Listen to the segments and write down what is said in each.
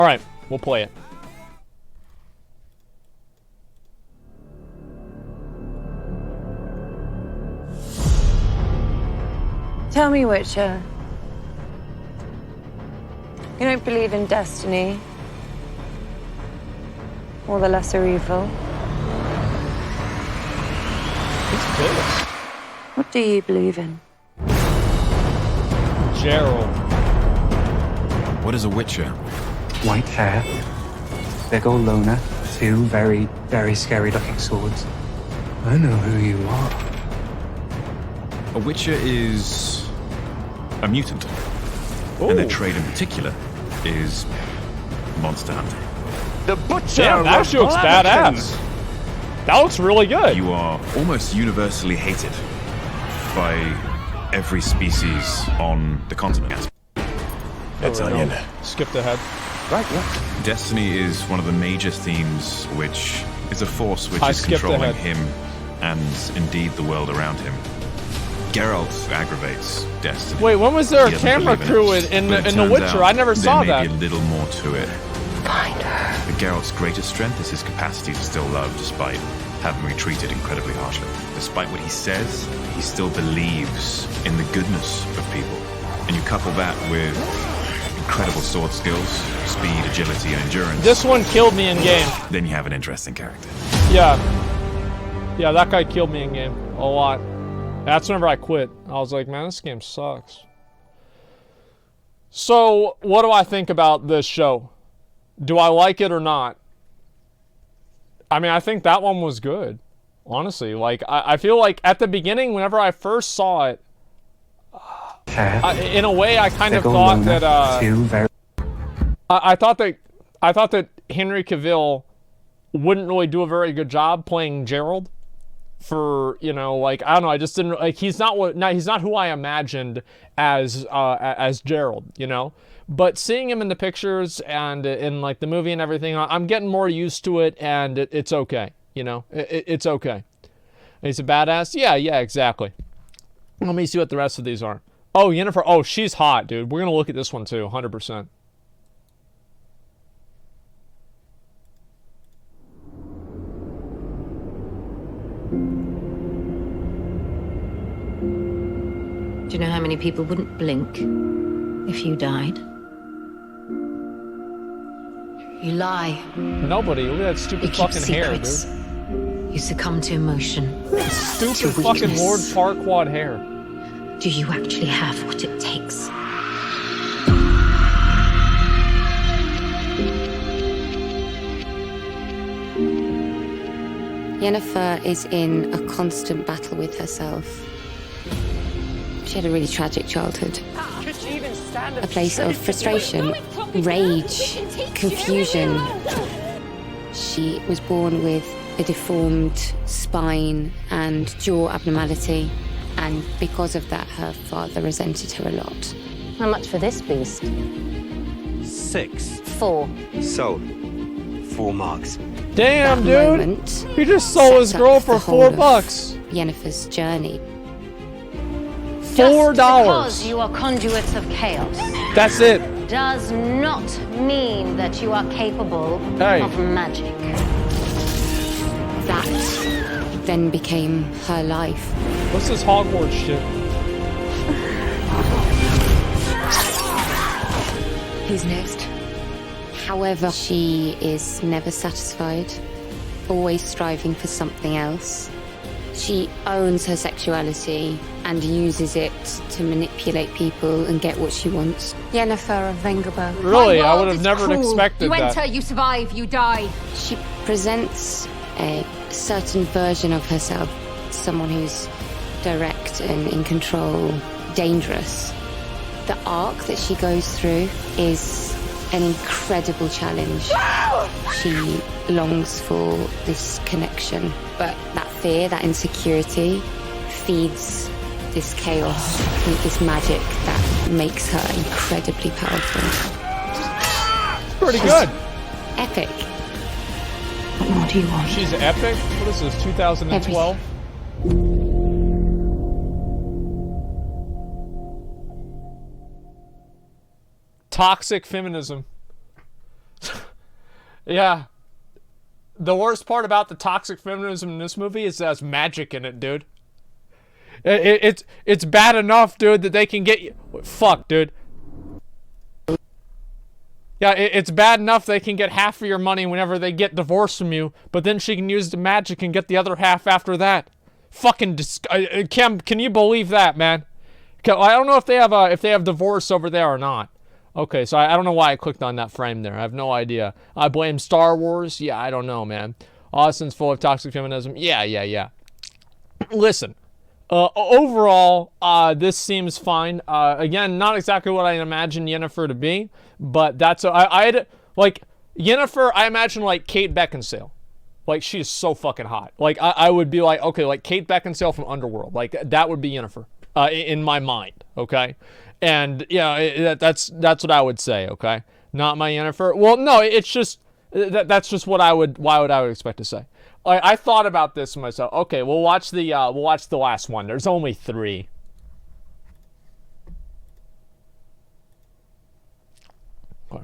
Alright, we'll play it. Tell me, Witcher. You don't believe in destiny? Or the lesser evil? What's this? What do you believe in? Gerald. What is a Witcher? White hair, big old loner, two very, very scary looking swords. I know who you are. A Witcher is a mutant. Ooh. And their trade in particular is monster hunting. The Butcher. Damn, that actually looks badass. That looks really good. You are almost universally hated by every species on the continent. That's onion. Skipped ahead. Right, yeah. Destiny is one of the major themes, which is a force which I is skipped controlling ahead. him and indeed the world around him. Geralt aggravates Destiny. Wait, when was there a He doesn't camera believe crew it, in but it The turns Witcher? out I never saw there may that. be a little more to it. Find her. But Geralt's greatest strength is his capacity to still love despite having been treated incredibly harshly. Despite what he says, he still believes in the goodness of people. And you couple that with incredible sword skills, speed, agility, and endurance. This one killed me in game. Then you have an interesting character. Yeah. Yeah, that guy killed me in game. A lot. That's whenever I quit. I was like, man, this game sucks. So, what do I think about this show? Do I like it or not? I mean, I think that one was good. Honestly, like, I feel like at the beginning, whenever I first saw it, in a way, I kind of thought that, I thought that Henry Cavill wouldn't really do a very good job playing Gerald. For, you know, like, I don't know, I just didn't, like, he's not who I imagined as Gerald, you know? But seeing him in the pictures and in, like, the movie and everything, I'm getting more used to it, and it's okay, you know? It's okay. He's a badass? Yeah, exactly. Let me see what the rest of these are. Oh, Yennefer, oh, she's hot, dude. We're gonna look at this one, too, 100%. Do you know how many people wouldn't blink if you died? You lie. Nobody. Look at that stupid You keep fucking hair, secrets. dude. You succumb to emotion. Stupid to fucking Lord weakness. Farquaad hair. Do you actually have what it takes? Yennefer is in a constant battle with herself. She had a really tragic childhood. A place of frustration, rage, confusion. She was born with a deformed spine and jaw abnormality, and because of that, her father resented her a lot. How much for this beast? 6. 4. Sold. 4 marks. Damn, That dude. moment He just sold his sets girl up for the whole of $4. Yennefer's journey. Just $4. because you are conduits of chaos That's it. does not mean that you are capable Hey. of magic. That then became her life. What's this Hogwarts shit? Who's next? However, she is never satisfied, always striving for something else. She owns her sexuality and uses it to manipulate people and get what she wants. Yennefer of Vengerberg. Really? I would have never expected You that. enter, you survive, you die. She presents a certain version of herself, someone who's direct and in control, dangerous. The arc that she goes through is an incredible challenge. She longs for this connection, but that fear, that insecurity, feeds this chaos, this magic that makes her incredibly powerful. Pretty good. Epic. What more do you want? She's epic? What is this, 2012? Toxic feminism. Yeah. The worst part about the toxic feminism in this movie is there's magic in it, dude. It's bad enough, dude, that they can get you. Fuck, dude. Yeah, it's bad enough they can get half of your money whenever they get divorced from you, but then she can use the magic and get the other half after that. Fucking can you believe that, man? I don't know if they have divorce over there or not. Okay, so I don't know why I clicked on that frame there. I have no idea. I blame Star Wars. Yeah, I don't know, man. Austin's full of toxic feminism. Yeah. Listen. Overall, this seems fine. Again, not exactly what I imagined Yennefer to be, but that's I'd like Yennefer. I imagine like Kate Beckinsale, like she is so fucking hot. Like I would be like, okay, like Kate Beckinsale from Underworld, like that would be Yennefer in my mind. Okay, and yeah, that's what I would say. Okay, not my Yennefer. Well, no, it's just that's just what I would expect to say. I thought about this myself. Okay, we'll watch the last one. There's only 3. Okay.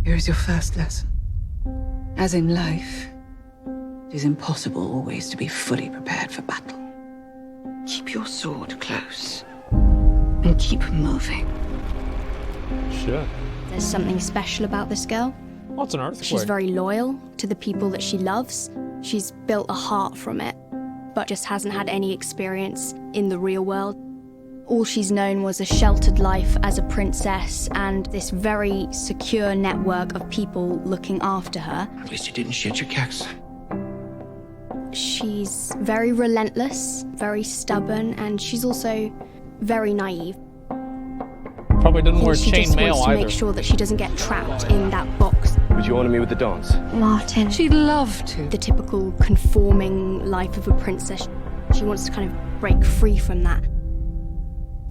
Here's your first lesson. As in life, it is impossible always to be fully prepared for battle. Keep your sword close and keep moving. Shit. There's something special about this girl. What's an earthquake? She's very loyal to the people that she loves. She's built a heart from it, but just hasn't had any experience in the real world. All she's known was a sheltered life as a princess and this very secure network of people looking after her. At least you didn't shit your cacks. She's very relentless, very stubborn, and she's also very naive. Probably didn't wear She chain just mail wants to either. make sure that she doesn't get trapped in that box. Would you honor me with the dance? Martin. She'd love to. The typical conforming life of a princess. She wants to kind of break free from that.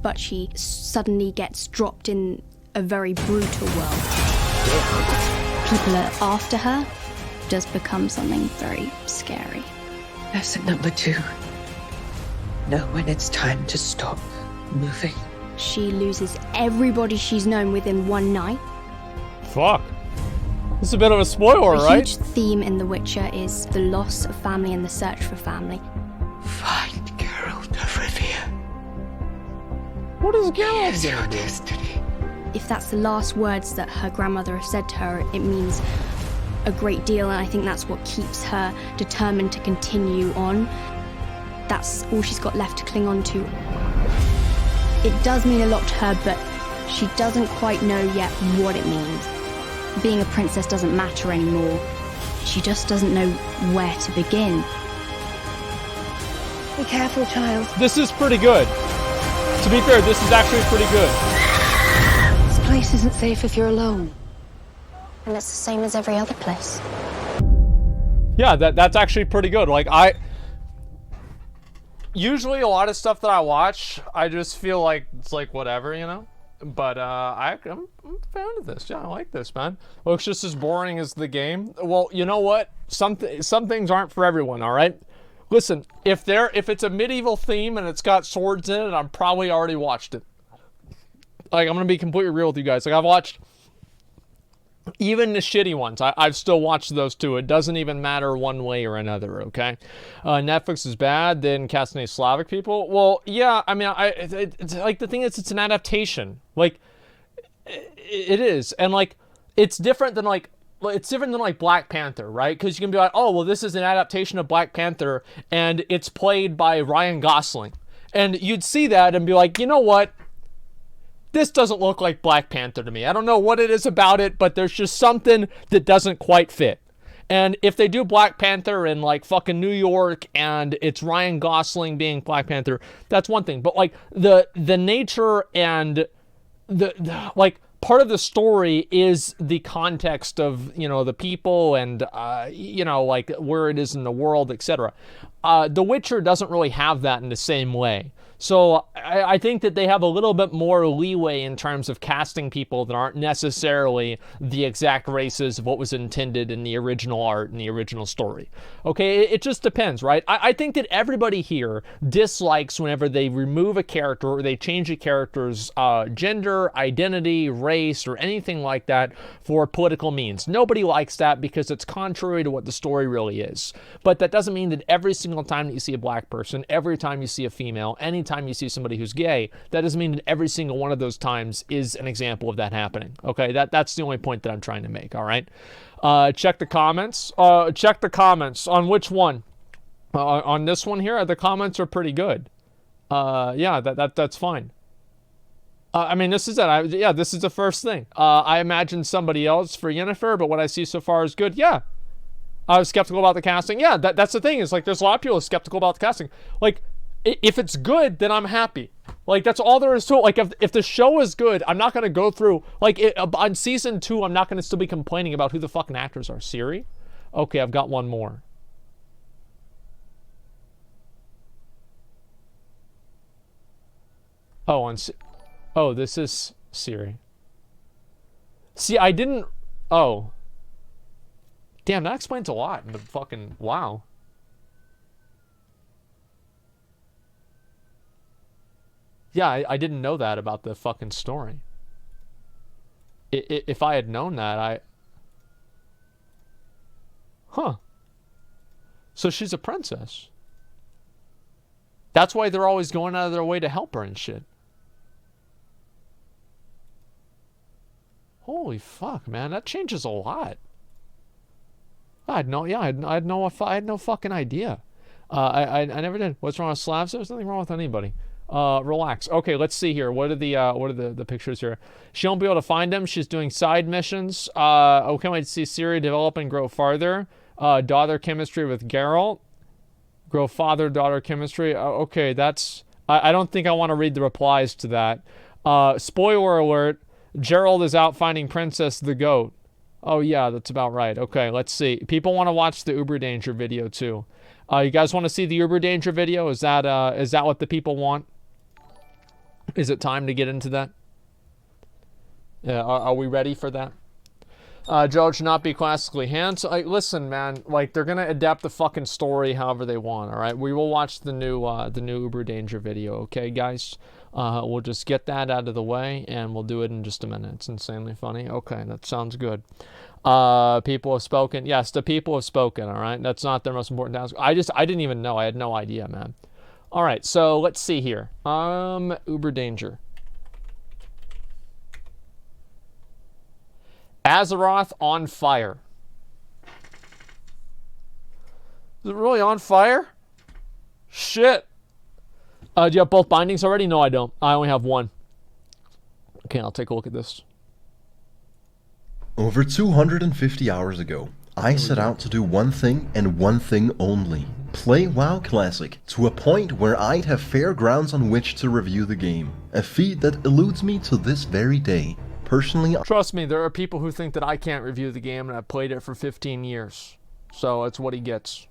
But she suddenly gets dropped in a very brutal world. People are after her. Does become something very scary. Lesson number 2. Know when it's time to stop moving. She loses everybody she's known within one night. Fuck. This is a bit of a spoiler, A right? huge theme in The Witcher is the loss of family and the search for family. Find Geralt of Rivia. What is Geralt Here's your gonna do? destiny. If that's the last words that her grandmother has said to her, it means a great deal, and I think that's what keeps her determined to continue on. That's all she's got left to cling on to. It does mean a lot to her, but she doesn't quite know yet what it means. Being a princess doesn't matter anymore. She just doesn't know where to begin. Be careful, child. This is pretty good. To be fair, this is actually pretty good. This place isn't safe if you're alone. And it's the same as every other place. Yeah, that's actually pretty good. Like usually a lot of stuff that I watch, I just feel like it's like whatever, you know. But I'm a fan of this. Yeah, I like this, man. Looks just as boring as the game. Well, you know what? Some things aren't for everyone. All right. Listen, if it's a medieval theme and it's got swords in it, I'm probably already watched it. Like, I'm gonna be completely real with you guys. Like, I've watched even the shitty ones. I've still watched those too. It doesn't even matter one way or another. Okay, Netflix is bad. Then casting these Slavic people. Well, yeah. I mean, it's like the thing is, it's an adaptation. Like, it is, and like, it's different than like. It's different than like Black Panther, right? Because you can be like, oh, well, this is an adaptation of Black Panther and it's played by Ryan Gosling. And you'd see that and be like, you know what? This doesn't look like Black Panther to me. I don't know what it is about it, but there's just something that doesn't quite fit. And if they do Black Panther in like fucking New York and it's Ryan Gosling being Black Panther, that's one thing. But like the nature and the like, part of the story is the context of, you know, the people and, you know, like where it is in the world, etc. The Witcher doesn't really have that in the same way. So I think that they have a little bit more leeway in terms of casting people that aren't necessarily the exact races of what was intended in the original art and the original story. Okay, it just depends, right? I think that everybody here dislikes whenever they remove a character or they change a character's gender, identity, race, or anything like that for political means. Nobody likes that because it's contrary to what the story really is. But that doesn't mean that every single time that you see a black person, every time you see a female, anytime you see somebody who's gay, that doesn't mean that every single one of those times is an example of that happening. Okay, that's the only point that I'm trying to make. All right, check the comments. Check the comments on which one. On this one here, the comments are pretty good. Yeah, that's fine. I mean, this is it. Yeah, this is the first thing. I imagine somebody else for Yennefer, but what I see so far is good. Yeah. I was skeptical about the casting. Yeah, that's the thing. It's like there's a lot of people skeptical about the casting. Like, if it's good, then I'm happy. Like, that's all there is to it. Like, if the show is good, I'm not going to go through... Like, on season 2, I'm not going to still be complaining about who the fucking actors are. Siri? Okay, I've got one more. Oh, oh, this is Siri. See, I didn't... Oh. Damn, that explains a lot. But fucking... Wow. Yeah, I didn't know that about the fucking story. If I had known that, Huh. So she's a princess. That's why they're always going out of their way to help her and shit. Holy fuck, man. That changes a lot. I had no fucking idea. I never did. What's wrong with Slavs? There's nothing wrong with anybody. Relax. Okay, let's see here. What are the pictures here? She won't be able to find them. She's doing side missions. Okay, wait to see Siri develop and grow farther. Daughter chemistry with Geralt. Grow father-daughter chemistry. Okay, that's... I don't think I want to read the replies to that. Spoiler alert. Gerald is out finding Princess the Goat. Oh, yeah, that's about right. Okay, let's see. People want to watch the Uber Danger video, too. You guys want to see the Uber Danger video? Is that what the people want? Is it time to get into that? Yeah, are we ready for that? Joe should not be classically handsome. Like, listen, man. Like, they're gonna adapt the fucking story however they want. All right, we will watch the new Uber Danger video. Okay, guys. We'll just get that out of the way, and we'll do it in just a minute. It's insanely funny. Okay, that sounds good. People have spoken. Yes, the people have spoken. All right, that's not their most important task. I didn't even know. I had no idea, man. All right, so let's see here. Uber Danger. Azeroth on fire. Is it really on fire? Shit. Do you have both bindings already? No, I don't. I only have one. Okay, I'll take a look at this. Over 250 hours ago, I set out to do one thing and one thing only. Play WoW Classic to a point where I'd have fair grounds on which to review the game. A feat that eludes me to this very day. Personally, trust me, there are people who think that I can't review the game and I've played it for 15 years. So that's what he gets.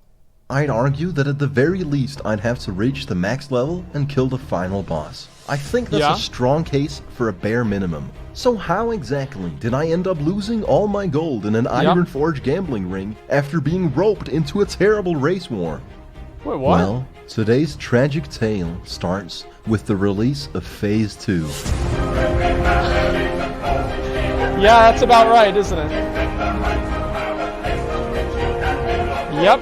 I'd argue that at the very least I'd have to reach the max level and kill the final boss. I think that's a strong case for a bare minimum. So how exactly did I end up losing all my gold in an Ironforge gambling ring after being roped into a terrible race war? Wait, what? Well, today's tragic tale starts with the release of Phase 2. Yeah, that's about right, isn't it? Yep.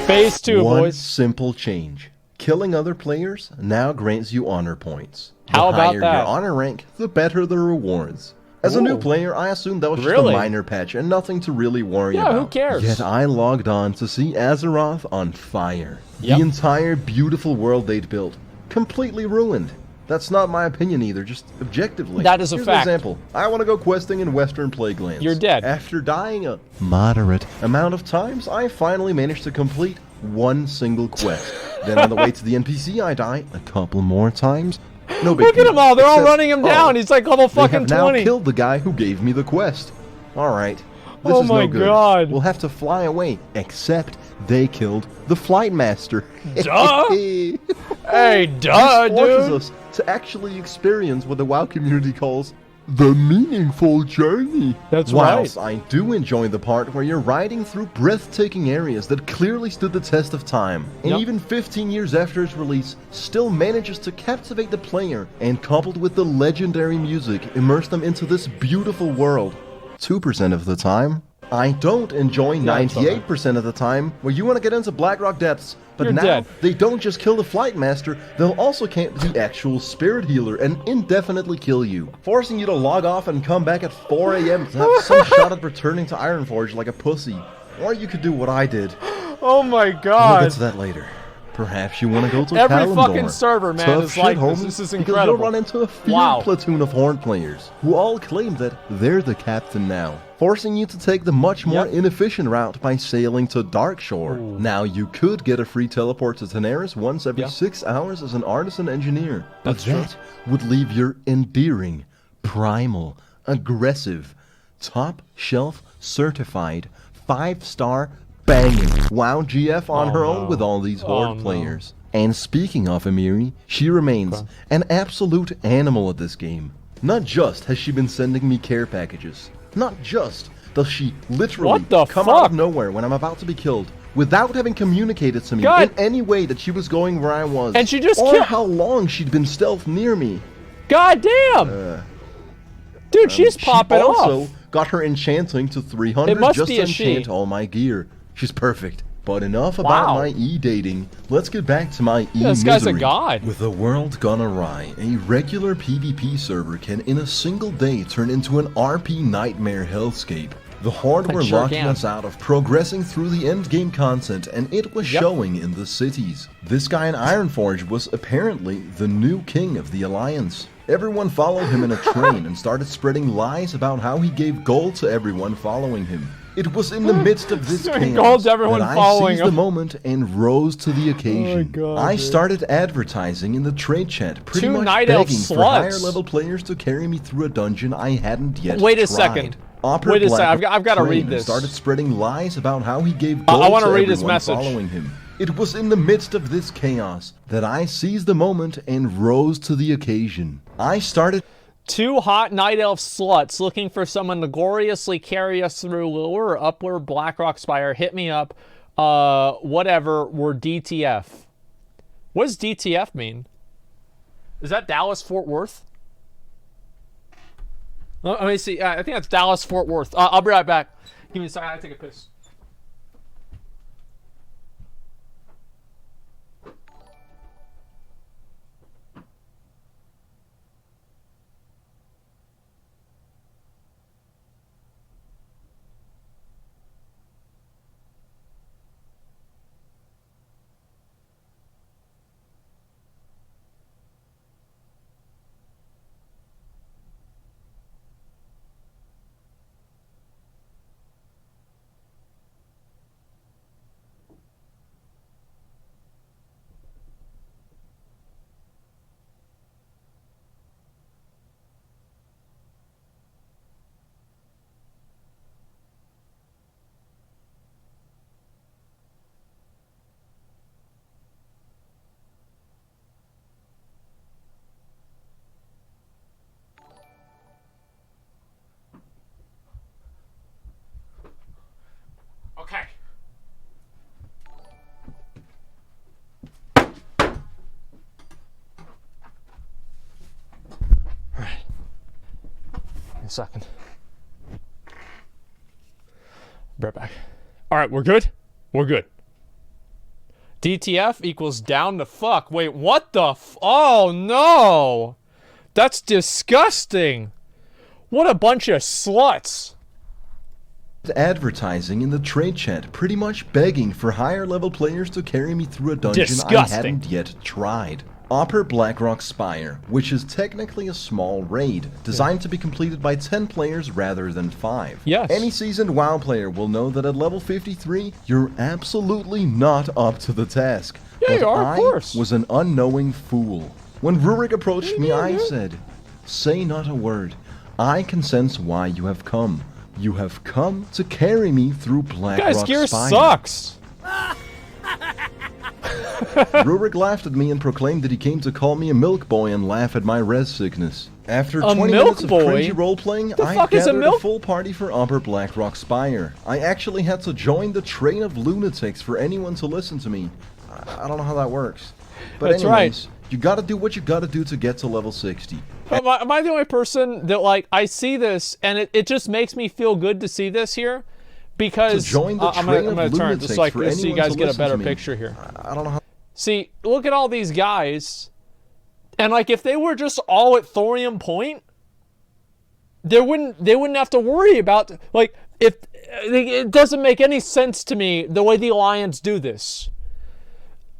Phase 2, One boys. simple change. Killing other players now grants you honor points. How the about higher that? your honor rank, the better the rewards. As a new player, I assumed that was just a minor patch and nothing to really worry about. Yeah, who cares? Yet I logged on to see Azeroth on fire. The entire beautiful world they'd built, completely ruined. That's not my opinion either, just objectively. That is a Here's fact. An example. I want to go questing in Western Plaguelands. You're dead. After dying a moderate amount of times, I finally managed to complete one single quest. Then on the way to the NPC, I die a couple more times. No big Look at deal. them all. They're all Except, running him down. He's like level fucking they have 20. now killed the guy who gave me the quest. Alright. This Oh is my no good. God. We'll have to fly away. Except they killed the flight master. Duh. Hey, duh, This forces dude. us to actually experience what the WoW community calls the meaningful journey. That's Whilst right. I do enjoy the part where you're riding through breathtaking areas that clearly stood the test of time, and Yep. even 15 years after its release, still manages to captivate the player, and coupled with the legendary music, immerse them into this beautiful world. 2% of the time, I don't enjoy 98% of the time, where you want to get into Blackrock Depths, but You're now dead. they don't just kill the Flight Master, they'll also camp the actual Spirit Healer and indefinitely kill you, forcing you to log off and come back at 4 a.m. to have some shot at returning to Ironforge like a pussy. Or you could do what I did. Oh my We'll God. get to that later. Perhaps you want to go to Every Kalimdor. fucking server, man, Tough is shit, like this. homie, This is because incredible. you'll run into a field Wow. platoon of Horn players who all claim that they're the captain now, forcing you to take the much more inefficient route by sailing to Darkshore. Now, you could get a free teleport to Teneris once every 6 hours as an artisan engineer, but that would leave your endearing, primal, aggressive, top-shelf certified, 5-star banging WoW GF on her own with all these Horde players. And speaking of Amiri, she remains an absolute animal at this game. Not just has she been sending me care packages, not just does she literally What the come out fuck? of nowhere when I'm about to be killed without having communicated to me God. in any way that she was going where I was, And she just or killed- how long she'd been stealth near me. God damn. Dude, she's popping She also off. got her enchanting to 300 It must just be to a she. enchant all my gear. She's perfect. But enough about Wow. my e-dating. Let's get back to my Yeah, this guy's a e-misery. god. With the world gone awry, a regular PvP server can in a single day turn into an RP nightmare hellscape. The Horde It were sure locking can. us out of progressing through the endgame content, and it was showing in the cities. This guy in Ironforge was apparently the new king of the Alliance. Everyone followed him in a train and started spreading lies about how he gave gold to everyone following him. It was in the midst of this Giving chaos gold to everyone that I following seized the him. moment and rose to the occasion. God, I dude. started advertising in the trade chat, pretty Two much night elf begging for sluts. higher level players to carry me through a dungeon I hadn't yet Wait a tried. second. Opera Wait a Black second. I've got to trained read and this. started spreading lies about how he gave I gold wanna to read his everyone message. following him. It was in the midst of this chaos that I seized the moment and rose to the occasion. I started 2 hot night elf sluts looking for someone to gloriously carry us through lower or upper Blackrock Spire. Hit me up. Whatever. We're DTF. What does DTF mean? Is that Dallas Fort Worth? Let me see. I think that's Dallas Fort Worth. I'll be right back. Give me a second. I gotta take a piss. Okay. Alright. A second. Be right back. Alright, we're good? We're good. DTF equals down to fuck. Wait, what the oh no! That's disgusting! What a bunch of sluts! advertising in the trade chat, pretty much begging for higher level players to carry me through a dungeon I Disgusting. hadn't yet tried. Upper Blackrock Spire, which is technically a small raid, designed to be completed by 10 players rather than 5. Yes. Any seasoned WoW player will know that at level 53, you're absolutely not up to the task. Yeah, you But are, of course. I was an unknowing fool. When Rurik approached me, I said, "Say not a word. I can sense why you have come. You have come to carry me through Blackrock Guys, Gear Spire. sucks. Rurik laughed at me and proclaimed that he came to call me a milk boy and laugh at my res sickness. After 20 minutes of cringy role-playing, I gathered a full party for Upper Blackrock Spire. I actually had to join the train of lunatics for anyone to listen to me. I don't know how that works. But That's anyways, you gotta do what you gotta do to get to level 60. Am I the only person that, like, I see this, and it just makes me feel good to see this here? Because I'm gonna turn it just like this so you guys get a better picture here. I don't know how... See, look at all these guys, and like if they were just all at Thorium Point, they wouldn't have to worry about, like, if it doesn't make any sense to me the way the Alliance do this.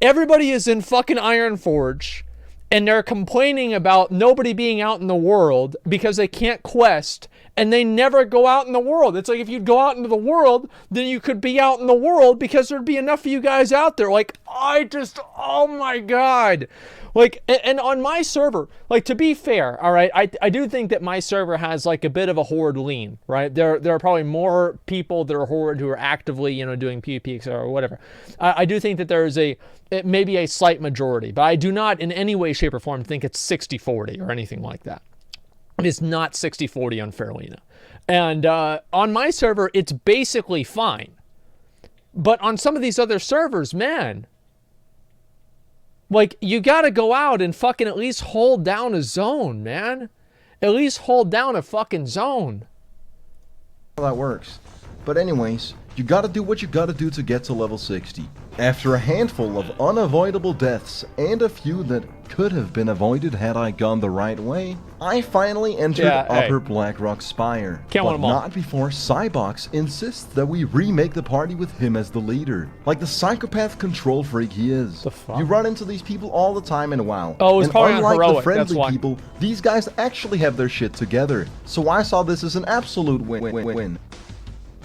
Everybody is in fucking Ironforge, and they're complaining about nobody being out in the world because they can't quest, and they never go out in the world. It's like if you'd go out into the world, then you could be out in the world because there'd be enough of you guys out there. Like, oh my God. Like, and on my server, like, to be fair, all right, I do think that my server has, like, a bit of a horde lean, right? There are probably more people that are horde who are actively, you know, doing PvP or whatever. I do think that there is maybe a slight majority, but I do not in any way, shape, or form think it's 60-40 or anything like that. It is not 60-40 on Fairlena. And on my server, it's basically fine. But on some of these other servers, man, like, you gotta go out and fucking at least hold down a zone, man. At least hold down a fucking zone. How that works. But anyways, you gotta do what you gotta do to get to level 60. After a handful of unavoidable deaths, and a few that could have been avoided had I gone the right way, I finally entered Upper Blackrock Spire. But not before Cybox insists that we remake the party with him as the leader. Like the psychopath control freak he is. You run into these people all the time in WoW. And unlike the friendly people, these guys actually have their shit together. So I saw this as an absolute win-win-win.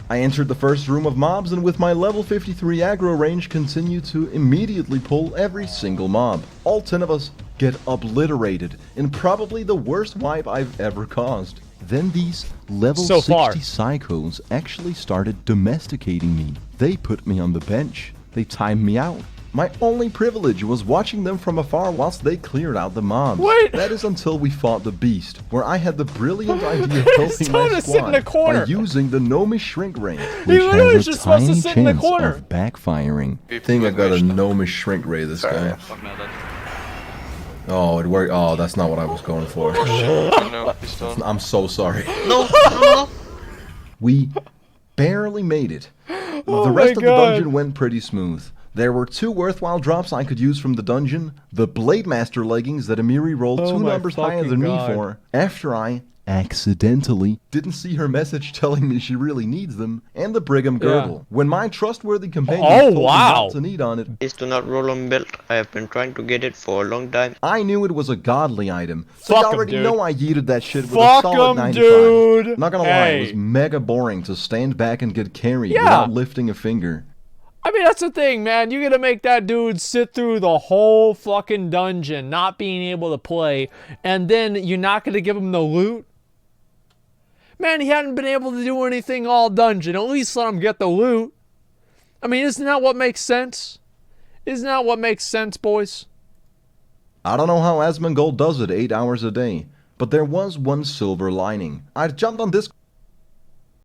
I entered the first room of mobs, and with my level 53 aggro range continued to immediately pull every single mob. All 10 of us get obliterated in probably the worst wipe I've ever caused. Then these level 60 psychos actually started domesticating me. They put me on the bench. They timed me out. My only privilege was watching them from afar whilst they cleared out the mobs. That is until we fought the beast, where I had the brilliant idea of helping my squad by using the Gnomish Shrink Ray, which has a tiny chance of backfiring. I think I got a Gnomish Shrink Ray, this guy. Oh, it worked. Oh, that's not what I was going for. I'm so sorry. No. We barely made it. The rest of the dungeon went pretty smooth. There were 2 worthwhile drops I could use from the dungeon. The Blade Master leggings that Amiri rolled 2 numbers higher than me for, after I accidentally didn't see her message telling me she really needs them, and the Brigham Girdle. When my trustworthy companion told me not to need on it, is to not roll on belt. I have been trying to get it for a long time. I knew it was a godly item, so you already know I yeeted that shit with a solid 95. Not gonna lie, it was mega boring to stand back and get carried without lifting a finger. I mean, that's the thing, man. You're gonna make that dude sit through the whole fucking dungeon not being able to play, and then you're not gonna give him the loot? Man, he hadn't been able to do anything all dungeon. At least let him get the loot. I mean, isn't that what makes sense? Isn't that what makes sense, boys? I don't know how Asmongold does it 8 hours a day, but there was one silver lining. I jumped on this